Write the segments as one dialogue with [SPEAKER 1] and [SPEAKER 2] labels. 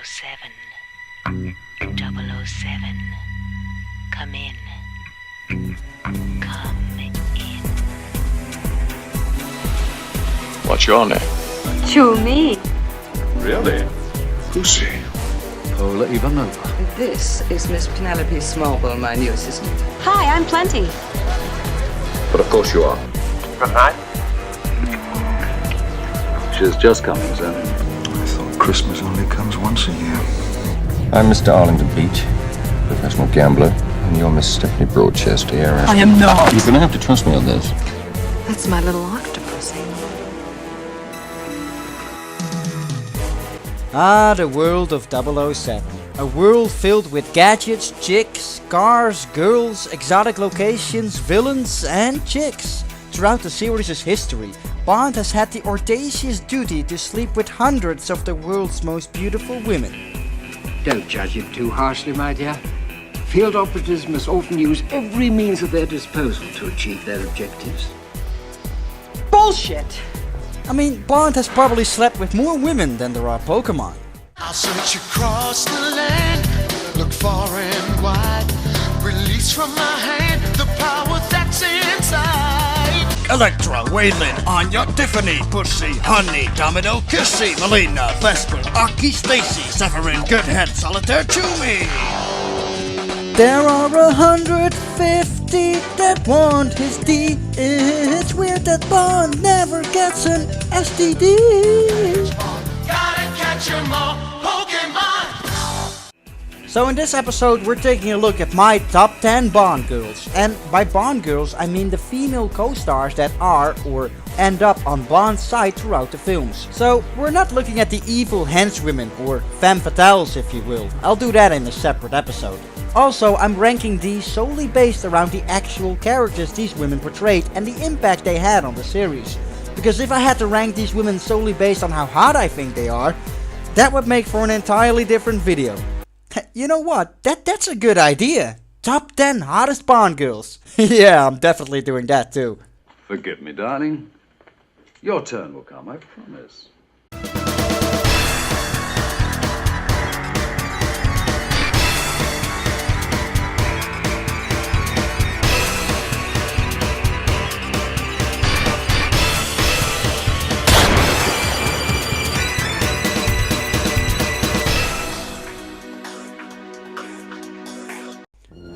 [SPEAKER 1] 007. 007. Come in. Come in.
[SPEAKER 2] What's your name?
[SPEAKER 3] Chumi.
[SPEAKER 2] Really? Pussy.
[SPEAKER 4] Paula Ivanova.
[SPEAKER 5] This is Miss Penelope Smallbone, my new assistant.
[SPEAKER 3] Hi, I'm Plenty.
[SPEAKER 2] But of course you are.
[SPEAKER 6] Good night.
[SPEAKER 4] She's just coming, sir.
[SPEAKER 7] I thought Christmas only comes once a year.
[SPEAKER 8] I'm Mr. Arlington Beach, professional gambler, and you're Miss Stephanie Broadchester here.
[SPEAKER 5] I am not.
[SPEAKER 8] You're gonna have to trust me on this.
[SPEAKER 3] That's my little octopus.
[SPEAKER 9] Ah, the world of 007. A world filled with gadgets, chicks, cars, girls, exotic locations, villains, and chicks. Throughout the series' history, Bond has had the audacious duty to sleep with hundreds of the world's most beautiful women.
[SPEAKER 4] Don't judge it too harshly, my dear. Field operatives must often use every means at their disposal to achieve their objectives.
[SPEAKER 5] Bullshit!
[SPEAKER 9] I mean, Bond has probably slept with more women than there are Pokemon.
[SPEAKER 10] I'll search across the land, look far and wide, release from my hand the power that's inside.
[SPEAKER 9] Electra, Waylon, Anya, Tiffany, Pussy, Honey, Domino, Kissy, Melina, Vesper, Aki, Stacy, Severin, Goodhead, Solitaire, Chumi. There are 150 that want his D. It's weird that Bond never gets an STD.
[SPEAKER 10] Gotta catch 'em all, Pokemon!
[SPEAKER 9] So in this episode we're taking a look at my top 10 Bond girls. And by Bond girls I mean the female co-stars that are or end up on Bond's side throughout the films. So we're not looking at the evil henchwomen or femme fatales if you will. I'll do that in a separate episode. Also, I'm ranking these solely based around the actual characters these women portrayed and the impact they had on the series. Because if I had to rank these women solely based on how hot I think they are, that would make for an entirely different video. You know what? That's a good idea. Top 10 hottest Bond girls. Yeah, I'm definitely doing that too.
[SPEAKER 4] Forgive me, darling. Your turn will come, I promise.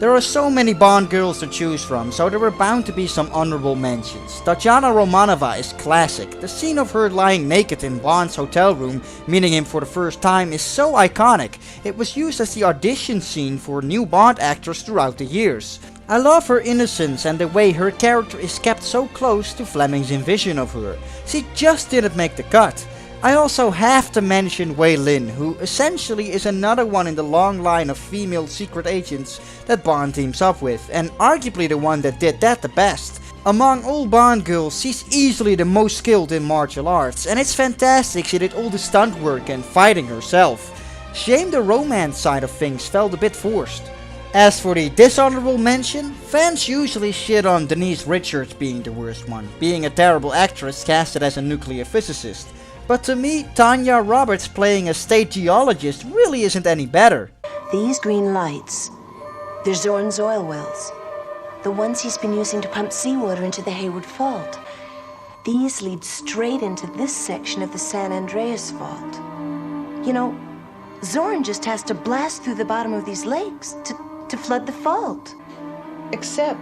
[SPEAKER 9] There are so many Bond girls to choose from, so there were bound to be some honorable mentions. Tatiana Romanova is classic. The scene of her lying naked in Bond's hotel room, meeting him for the first time, is so iconic. It was used as the audition scene for new Bond actors throughout the years. I love her innocence and the way her character is kept so close to Fleming's vision of her. She just didn't make the cut. I also have to mention Wei Lin, who essentially is another one in the long line of female secret agents that Bond teams up with, and arguably the one that did that the best. Among all Bond girls, she's easily the most skilled in martial arts, and it's fantastic she did all the stunt work and fighting herself. Shame the romance side of things felt a bit forced. As for the dishonorable mention, fans usually shit on Denise Richards being the worst one, being a terrible actress casted as a nuclear physicist. But to me, Tanya Roberts playing a state geologist really isn't any better.
[SPEAKER 1] These green lights, they're Zorn's oil wells. The ones he's been using to pump seawater into the Hayward Fault. These lead straight into this section of the San Andreas Fault. You know, Zorn just has to blast through the bottom of these lakes to flood the fault.
[SPEAKER 5] Except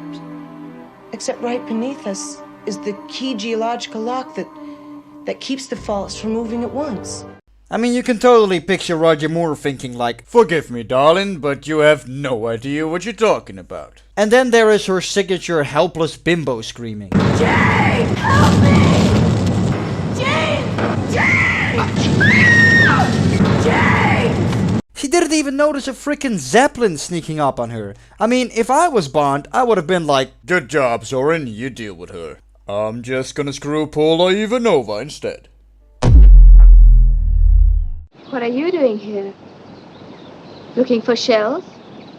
[SPEAKER 5] right beneath us is the key geological lock that keeps the faults from moving at once.
[SPEAKER 9] I mean, you can totally picture Roger Moore thinking like, "Forgive me, darling, but you have no idea what you're talking about." And then there is her signature helpless bimbo screaming.
[SPEAKER 3] Jane! Help me! Jane! Jane! Jane!
[SPEAKER 9] She didn't even notice a frickin' Zeppelin sneaking up on her. I mean, if I was Bond, I would have been like, "Good job, Zorin, you deal with her. I'm just gonna screw Paula Ivanova instead."
[SPEAKER 3] What are you doing here? Looking for shells?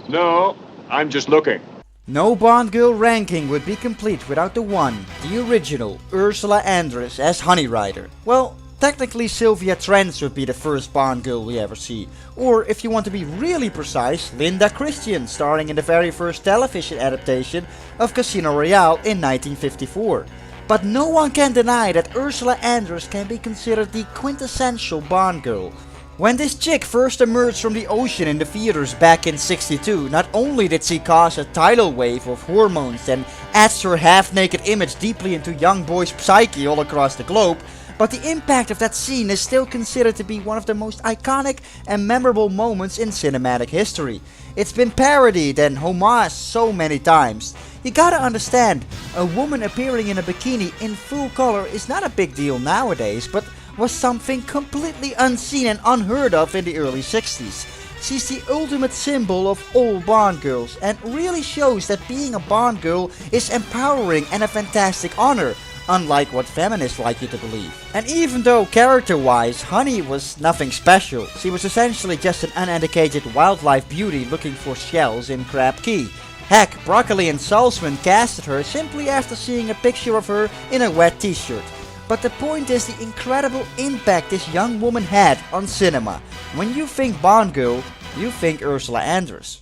[SPEAKER 2] No, I'm just looking.
[SPEAKER 9] No Bond girl ranking would be complete without the one, the original, Ursula Andress as Honey Rider. Well, technically Sylvia Trench would be the first Bond girl we ever see. Or, if you want to be really precise, Linda Christian, starring in the very first television adaptation of Casino Royale in 1954. But no one can deny that Ursula Andress can be considered the quintessential Bond girl. When this chick first emerged from the ocean in the theaters back in '62, not only did she cause a tidal wave of hormones and etched her half-naked image deeply into young boys' psyche all across the globe, but the impact of that scene is still considered to be one of the most iconic and memorable moments in cinematic history. It's been parodied and homaged so many times. You gotta understand, a woman appearing in a bikini in full color is not a big deal nowadays, but was something completely unseen and unheard of in the early 60s. She's the ultimate symbol of all Bond girls and really shows that being a Bond girl is empowering and a fantastic honor, unlike what feminists like you to believe. And even though character-wise Honey was nothing special, she was essentially just an uneducated wildlife beauty looking for shells in Crab Key. Heck, Broccoli and Salzman casted her simply after seeing a picture of her in a wet t-shirt. But the point is the incredible impact this young woman had on cinema. When you think Bond girl, you think Ursula Andress.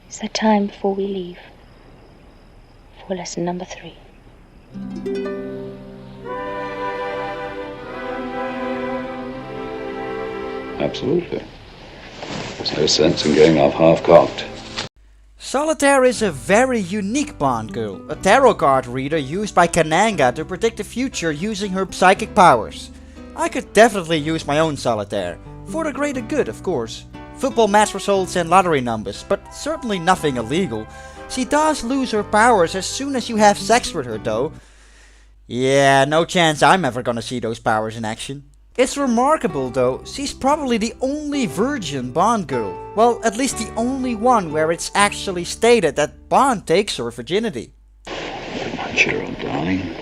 [SPEAKER 1] It's the time before we leave for lesson number 3.
[SPEAKER 7] Absolutely. There's no sense in going off half-cocked.
[SPEAKER 9] Solitaire is a very unique Bond girl, a tarot card reader used by Kananga to predict the future using her psychic powers. I could definitely use my own Solitaire, for the greater good of course. Football match results and lottery numbers, but certainly nothing illegal. She does lose her powers as soon as you have sex with her though. Yeah, no chance I'm ever gonna see those powers in action. It's remarkable though, she's probably the only virgin Bond girl. Well, at least the only one where it's actually stated that Bond takes her virginity.
[SPEAKER 7] Very much, old darling.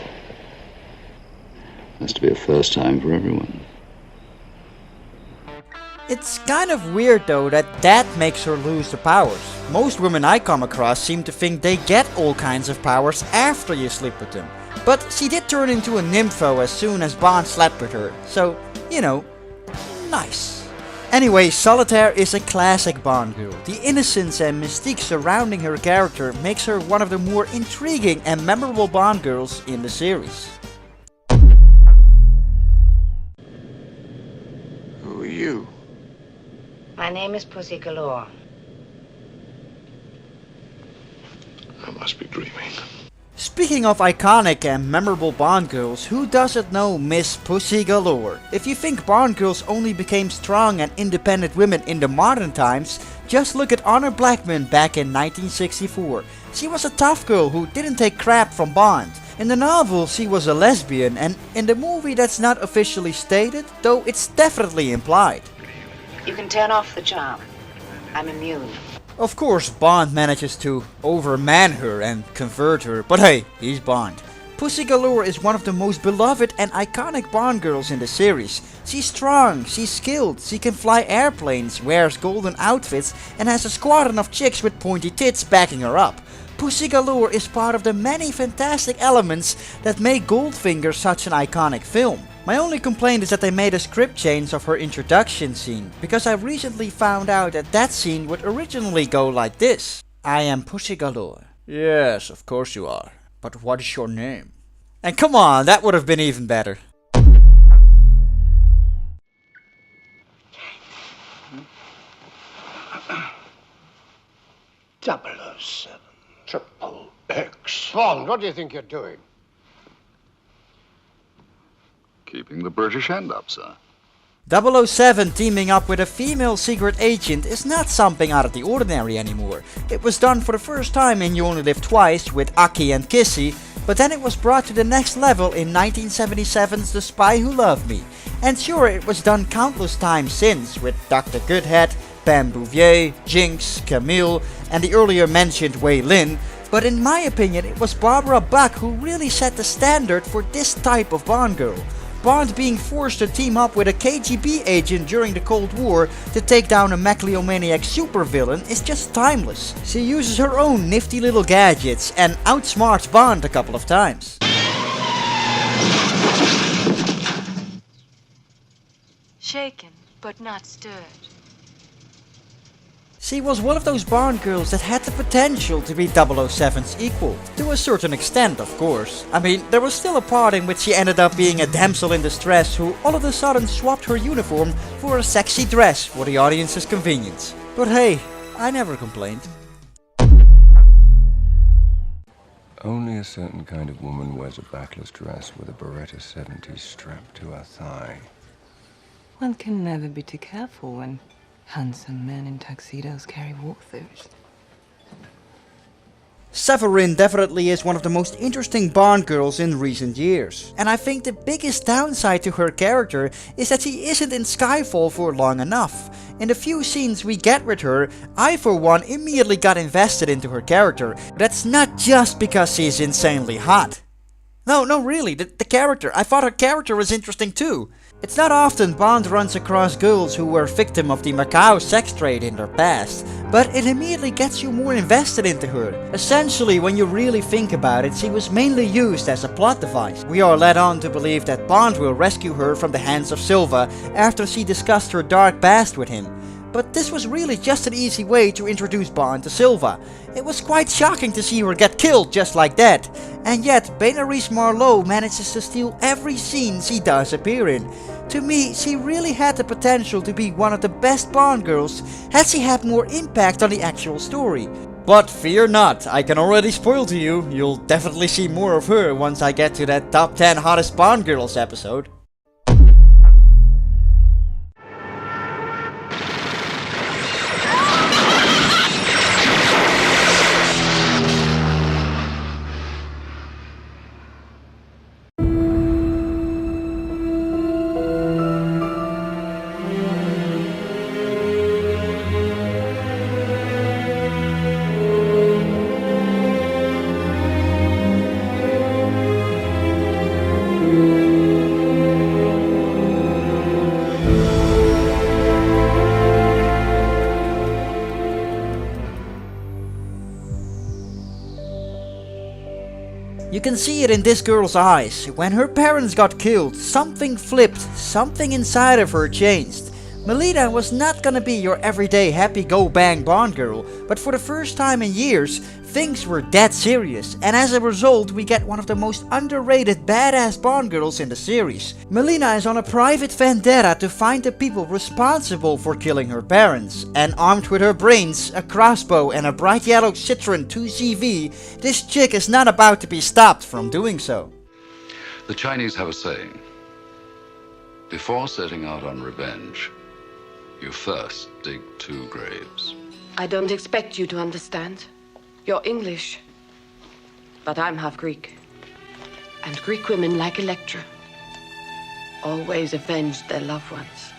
[SPEAKER 7] Has to be a first time for everyone.
[SPEAKER 9] It's kind of weird though that makes her lose the powers. Most women I come across seem to think they get all kinds of powers after you sleep with them. But she did turn into a nympho as soon as Bond slept with her, so, you know, nice. Anyway, Solitaire is a classic Bond girl. The innocence and mystique surrounding her character makes her one of the more intriguing and memorable Bond girls in the series.
[SPEAKER 2] Who are you?
[SPEAKER 6] My name is Pussy Galore.
[SPEAKER 2] I must be dreaming.
[SPEAKER 9] Speaking of iconic and memorable Bond girls, who doesn't know Miss Pussy Galore? If you think Bond girls only became strong and independent women in the modern times, just look at Honor Blackman back in 1964. She was a tough girl who didn't take crap from Bond. In the novel she was a lesbian, and in the movie that's not officially stated, though it's definitely implied.
[SPEAKER 6] You can turn off the charm. I'm immune.
[SPEAKER 9] Of course, Bond manages to overman her and convert her, but hey, he's Bond. Pussy Galore is one of the most beloved and iconic Bond girls in the series. She's strong, she's skilled, she can fly airplanes, wears golden outfits, and has a squadron of chicks with pointy tits backing her up. Pussy Galore is part of the many fantastic elements that make Goldfinger such an iconic film. My only complaint is that they made a script change of her introduction scene, because I recently found out that scene would originally go like this. I am Pussy Galore. Yes, of course you are. But what is your name? And come on, that would have been even better.
[SPEAKER 4] .007 Triple X. Bond, what do you think you're doing?
[SPEAKER 7] Keeping the British end up, sir.
[SPEAKER 9] 007 teaming up with a female secret agent is not something out of the ordinary anymore. It was done for the first time in You Only Live Twice with Aki and Kissy, but then it was brought to the next level in 1977's The Spy Who Loved Me. And sure, it was done countless times since with Dr. Goodhead, Pam Bouvier, Jinx, Camille, and the earlier mentioned Wei Lin, but in my opinion it was Barbara Buck who really set the standard for this type of Bond girl. Bond being forced to team up with a KGB agent during the Cold War to take down a megalomaniac supervillain is just timeless. She uses her own nifty little gadgets and outsmarts Bond a couple of times.
[SPEAKER 11] Shaken, but not stirred.
[SPEAKER 9] She was one of those Bond girls that had the potential to be 007's equal. To a certain extent, of course. I mean, there was still a part in which she ended up being a damsel in distress who all of a sudden swapped her uniform for a sexy dress for the audience's convenience. But hey, I never complained.
[SPEAKER 8] Only a certain kind of woman wears a backless dress with a Beretta 70 strapped to her thigh.
[SPEAKER 12] One can never be too careful when handsome men in tuxedos carry walkthroughs.
[SPEAKER 9] Severin definitely is one of the most interesting Bond girls in recent years. And I think the biggest downside to her character is that she isn't in Skyfall for long enough. In the few scenes we get with her, I for one immediately got invested into her character. But that's not just because she's insanely hot. No, really, the character. I thought her character was interesting too. It's not often Bond runs across girls who were victim of the Macau sex trade in their past, but it immediately gets you more invested into her. Essentially, when you really think about it, she was mainly used as a plot device. We are led on to believe that Bond will rescue her from the hands of Silva after she discussed her dark past with him. But this was really just an easy way to introduce Bond to Silva. It was quite shocking to see her get killed just like that. And yet, Béatrice Marlowe manages to steal every scene she does appear in. To me, she really had the potential to be one of the best Bond girls had she had more impact on the actual story. But fear not, I can already spoil to you, you'll definitely see more of her once I get to that top 10 hottest Bond girls episode. You can see it in this girl's eyes. When her parents got killed, something flipped, something inside of her changed. Melina was not gonna be your everyday happy-go-bang Bond girl, but for the first time in years, things were dead serious, and as a result we get one of the most underrated badass Bond girls in the series. Melina is on a private vendetta to find the people responsible for killing her parents, and armed with her brains, a crossbow and a bright yellow Citroen 2CV, this chick is not about to be stopped from doing so.
[SPEAKER 7] The Chinese have a saying: before setting out on revenge, you first dig 2 graves.
[SPEAKER 6] I don't expect you to understand. You're English. But I'm half Greek. And Greek women, like Electra, always avenged their loved ones.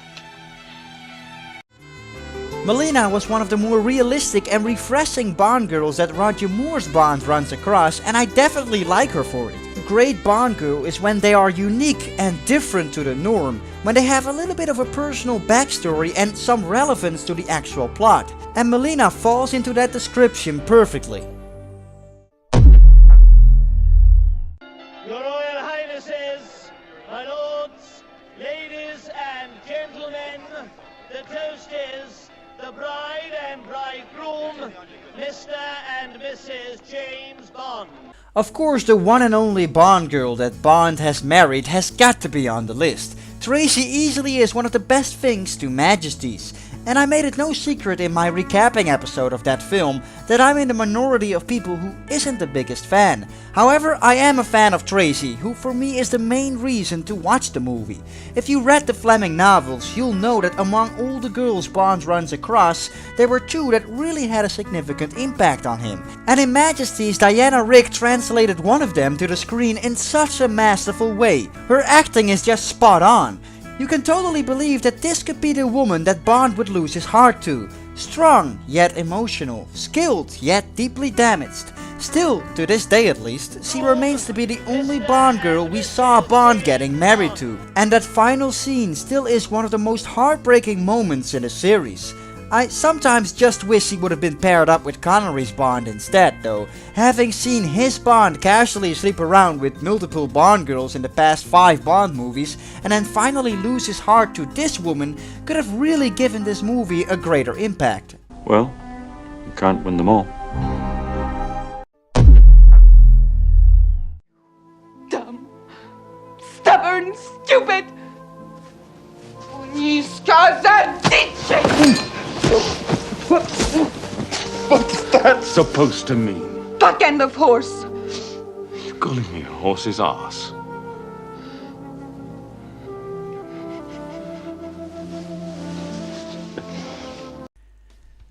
[SPEAKER 9] Melina was one of the more realistic and refreshing Bond girls that Roger Moore's Bond runs across, and I definitely like her for it. A great Bond girl is when they are unique and different to the norm, when they have a little bit of a personal backstory and some relevance to the actual plot. And Melina falls into that description perfectly.
[SPEAKER 13] Your Royal Highnesses, my lords, ladies and gentlemen, the toast is the bride and bridegroom, Mr. and Mrs. James Bond.
[SPEAKER 9] Of course, the one and only Bond girl that Bond has married has got to be on the list. Tracy easily is one of the best things to Majesty's. And I made it no secret in my recapping episode of that film that I'm in the minority of people who isn't the biggest fan. However, I am a fan of Tracy, who for me is the main reason to watch the movie. If you read the Fleming novels, you'll know that among all the girls Bond runs across, there were 2 that really had a significant impact on him. And in Majesty's, Diana Rigg translated one of them to the screen in such a masterful way. Her acting is just spot on. You can totally believe that this could be the woman that Bond would lose his heart to. Strong, yet emotional. Skilled, yet deeply damaged. Still, to this day at least, she remains to be the only Bond girl we saw Bond getting married to. And that final scene still is one of the most heartbreaking moments in the series. I sometimes just wish he would have been paired up with Connery's Bond instead though. Having seen his Bond casually sleep around with multiple Bond girls in the past 5 Bond movies and then finally lose his heart to this woman could have really given this movie a greater impact.
[SPEAKER 14] Well, you can't win them all.
[SPEAKER 12] Dumb, stubborn, stupid. Uniska Zadice!
[SPEAKER 2] What's that supposed to mean?
[SPEAKER 12] Fuck end of horse.
[SPEAKER 2] You're calling me a horse's ass.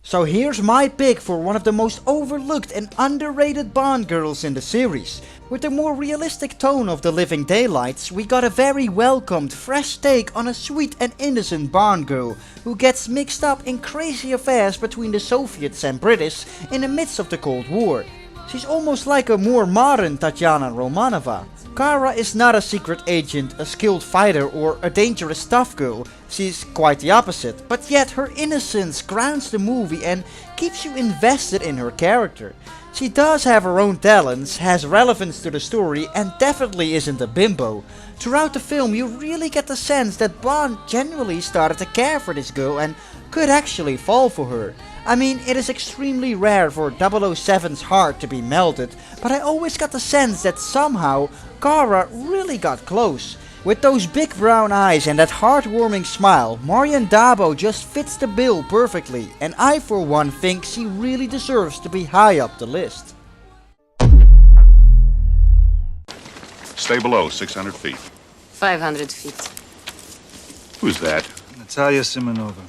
[SPEAKER 9] So here's my pick for one of the most overlooked and underrated Bond girls in the series. With the more realistic tone of The Living Daylights, we got a very welcomed, fresh take on a sweet and innocent Bond girl who gets mixed up in crazy affairs between the Soviets and British in the midst of the Cold War. She's almost like a more modern Tatiana Romanova. Kara is not a secret agent, a skilled fighter or a dangerous tough girl. She's quite the opposite, but yet her innocence grounds the movie and keeps you invested in her character. She does have her own talents, has relevance to the story and definitely isn't a bimbo. Throughout the film you really get the sense that Bond genuinely started to care for this girl and could actually fall for her. I mean, it is extremely rare for 007's heart to be melted, but I always got the sense that somehow Kara really got close. With those big brown eyes and that heartwarming smile, Marion Dabo just fits the bill perfectly, and I for one think she really deserves to be high up the list.
[SPEAKER 15] Stay below 600 feet.
[SPEAKER 16] 500 feet.
[SPEAKER 15] Who's that?
[SPEAKER 17] Natalia Simonova,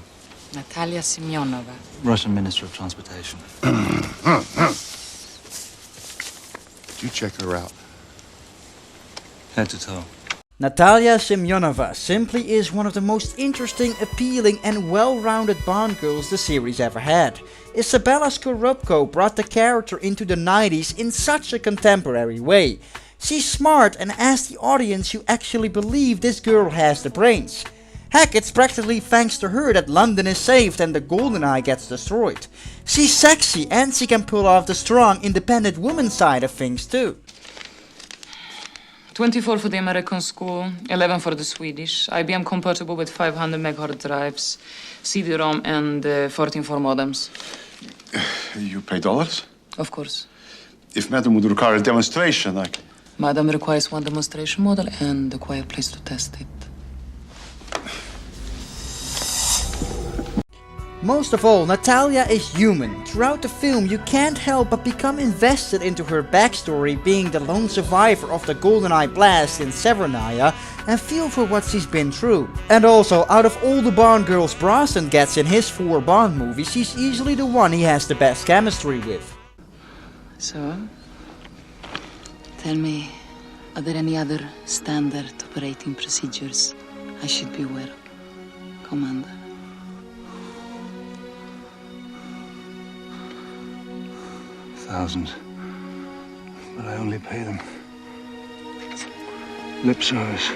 [SPEAKER 16] Natalia Semyonova.
[SPEAKER 17] Russian Minister of Transportation.
[SPEAKER 15] Did you check her out?
[SPEAKER 17] Head to toe.
[SPEAKER 9] Natalia Semyonova simply is one of the most interesting, appealing and well-rounded Bond girls the series ever had. Isabella Scorupco brought the character into the 90s in such a contemporary way. She's smart and as the audience you actually believe this girl has the brains. Heck, it's practically thanks to her that London is saved and the GoldenEye gets destroyed. She's sexy and she can pull off the strong, independent woman side of things too.
[SPEAKER 18] 24 for the American school, 11 for the Swedish, IBM compatible with 500 meg hard drives, CD-ROM and 14 for modems.
[SPEAKER 15] You pay dollars?
[SPEAKER 18] Of course.
[SPEAKER 15] If Madam would require a demonstration,
[SPEAKER 18] Madam requires one demonstration model and a quiet place to test it.
[SPEAKER 9] Most of all, Natalia is human. Throughout the film you can't help but become invested into her backstory, being the lone survivor of the GoldenEye blast in Severnaya, and feel for what she's been through. And also, out of all the Bond girls Brosnan gets in his 4 Bond movies, she's easily the one he has the best chemistry with.
[SPEAKER 16] So, tell me, are there any other standard operating procedures I should be aware of, Commander?
[SPEAKER 17] Thousands. But I only pay them lip service.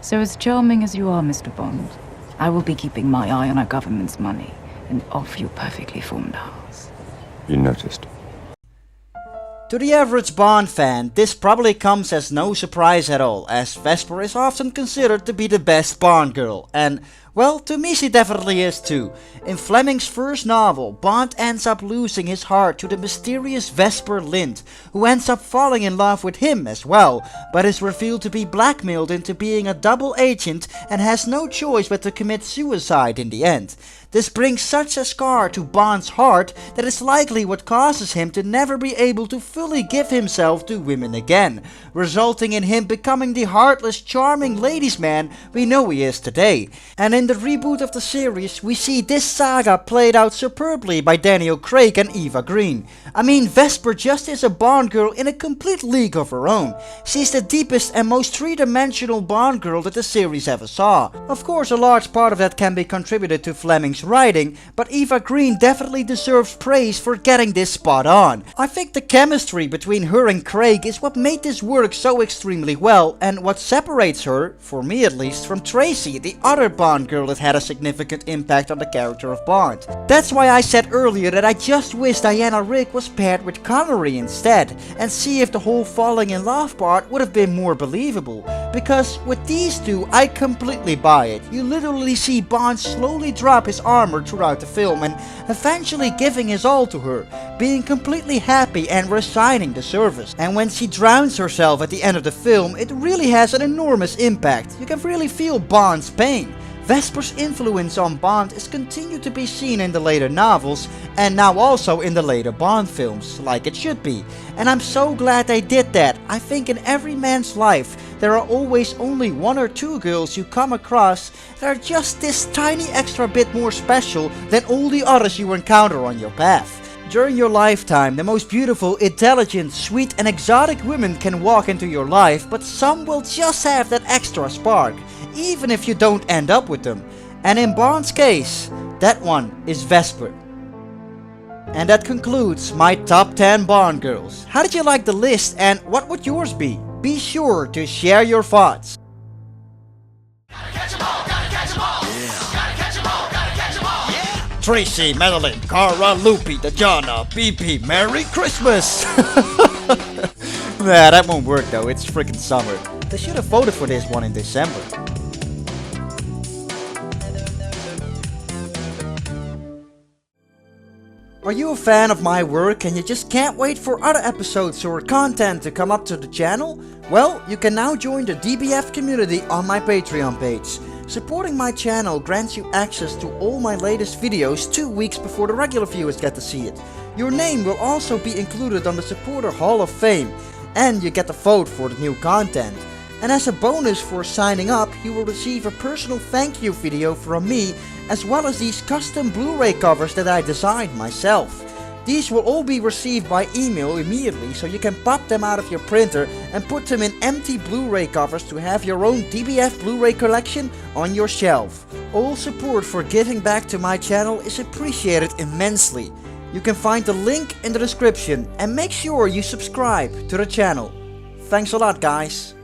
[SPEAKER 19] So as charming as you are, Mr. Bond, I will be keeping my eye on our government's money and off your perfectly formed house.
[SPEAKER 8] You noticed.
[SPEAKER 9] To the average Bond fan, this probably comes as no surprise at all, as Vesper is often considered to be the best Bond girl, and well, to me she definitely is too. In Fleming's first novel, Bond ends up losing his heart to the mysterious Vesper Lind, who ends up falling in love with him as well, but is revealed to be blackmailed into being a double agent and has no choice but to commit suicide in the end. This brings such a scar to Bond's heart that is likely what causes him to never be able to fully give himself to women again, resulting in him becoming the heartless, charming ladies man we know he is today. And in the reboot of the series, we see this saga played out superbly by Daniel Craig and Eva Green. I mean, Vesper just is a Bond girl in a complete league of her own. She's the deepest and most three-dimensional Bond girl that the series ever saw. Of course, a large part of that can be contributed to Fleming's writing, but Eva Green definitely deserves praise for getting this spot on. I think the chemistry between her and Craig is what made this work so extremely well, and what separates her, for me at least, from Tracy, the other Bond girl that had a significant impact on the character of Bond. That's why I said earlier that I just wish Diana Rigg was paired with Connery instead, and see if the whole falling in love part would have been more believable. Because with these two, I completely buy it. You literally see Bond slowly drop his armor throughout the film and eventually giving his all to her, being completely happy and resigning the service. And when she drowns herself at the end of the film, it really has an enormous impact. You can really feel Bond's pain. Vesper's influence on Bond is continued to be seen in the later novels and now also in the later Bond films, like it should be. And I'm so glad they did that. I think in every man's life there are always only one or two girls you come across that are just this tiny extra bit more special than all the others you encounter on your path. During your lifetime, the most beautiful, intelligent, sweet and exotic women can walk into your life, but some will just have that extra spark, even if you don't end up with them. And in Bond's case, that one is Vesper. And that concludes my top 10 Bond girls. How did you like the list and what would yours be? Be sure to share your thoughts. Tracy, Madeline, Cara, Loopy, Dajana, BP, Merry Christmas! Nah, that won't work though, it's freaking summer. They should have voted for this one in December. Are you a fan of my work and you just can't wait for other episodes or content to come up to the channel? Well, you can now join the DBF community on my Patreon page. Supporting my channel grants you access to all my latest videos 2 weeks before the regular viewers get to see it. Your name will also be included on the Supporter Hall of Fame, and you get to vote for the new content. And as a bonus for signing up, you will receive a personal thank you video from me, as well as these custom Blu-ray covers that I designed myself. These will all be received by email immediately, so you can pop them out of your printer and put them in empty Blu-ray covers to have your own DBF Blu-ray collection on your shelf. All support for giving back to my channel is appreciated immensely. You can find the link in the description and make sure you subscribe to the channel. Thanks a lot, guys.